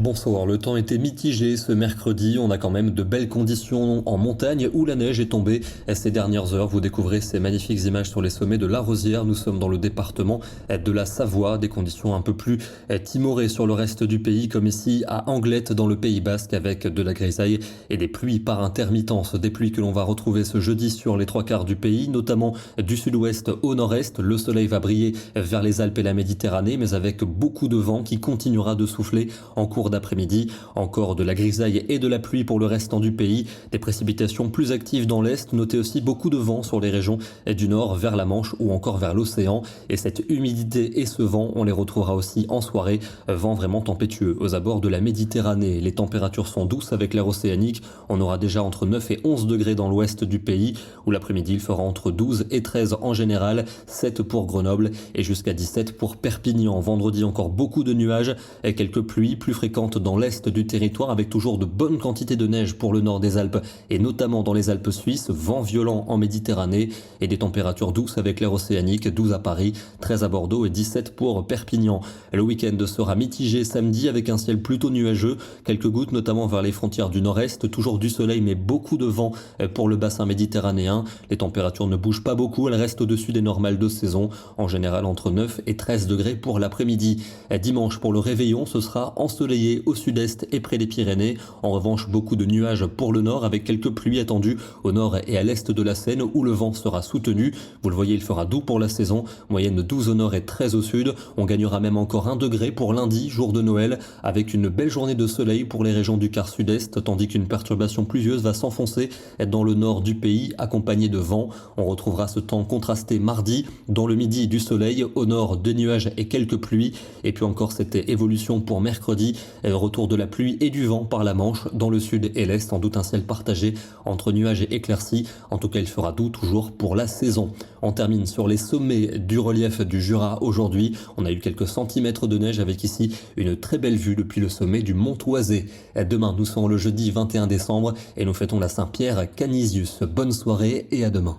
Bonsoir, le temps était mitigé ce mercredi, on a quand même de belles conditions en montagne où la neige est tombée. Ces dernières heures, vous découvrez ces magnifiques images sur les sommets de la Rosière. Nous sommes dans le département de la Savoie, des conditions un peu plus timorées sur le reste du pays, comme ici à Anglette dans le Pays Basque avec de la grisaille et des pluies par intermittence. Des pluies que l'on va retrouver ce jeudi sur les trois quarts du pays, notamment du sud-ouest au nord-est. Le soleil va briller vers les Alpes et la Méditerranée, mais avec beaucoup de vent qui continuera de souffler en cours d'après-midi. Encore de la grisaille et de la pluie pour le restant du pays. Des précipitations plus actives dans l'est. Notez aussi beaucoup de vent sur les régions du nord vers la Manche ou encore vers l'océan. Et cette humidité et ce vent, on les retrouvera aussi en soirée. Vent vraiment tempétueux aux abords de la Méditerranée. Les températures sont douces avec l'air océanique. On aura déjà entre 9 et 11 degrés dans l'ouest du pays, où l'après-midi il fera entre 12 et 13 en général, 7 pour Grenoble et jusqu'à 17 pour Perpignan. Vendredi encore beaucoup de nuages et quelques pluies plus fréquentes dans l'est du territoire avec toujours de bonnes quantités de neige pour le nord des Alpes et notamment dans les Alpes suisses, vent violent en Méditerranée et des températures douces avec l'air océanique, 12 à Paris, 13 à Bordeaux et 17 pour Perpignan. Le week-end sera mitigé samedi avec un ciel plutôt nuageux, quelques gouttes notamment vers les frontières du nord-est, toujours du soleil mais beaucoup de vent pour le bassin méditerranéen. Les températures ne bougent pas beaucoup, elles restent au-dessus des normales de saison, en général entre 9 et 13 degrés pour l'après-midi. Dimanche pour le réveillon, ce sera ensoleillé au sud-est et près des Pyrénées. En revanche, beaucoup de nuages pour le nord avec quelques pluies attendues au nord et à l'est de la Seine où le vent sera soutenu. Vous le voyez, il fera doux pour la saison, moyenne de 12 au nord et 13 au sud. On gagnera même encore 1 degré pour lundi, jour de Noël, avec une belle journée de soleil pour les régions du quart sud-est, tandis qu'une perturbation pluvieuse va s'enfoncer dans le nord du pays, accompagnée de vent. On retrouvera ce temps contrasté mardi, dans le midi du soleil, au nord des nuages et quelques pluies, et puis encore cette évolution pour mercredi. Retour de la pluie et du vent par la Manche, dans le sud et l'est, sans doute un ciel partagé entre nuages et éclaircies. En tout cas, il fera doux toujours pour la saison. On termine sur les sommets du relief du Jura aujourd'hui. On a eu quelques centimètres de neige avec ici une très belle vue depuis le sommet du Mont Oisé. Demain, nous serons le jeudi 21 décembre et nous fêtons la Saint-Pierre Canisius. Bonne soirée et à demain.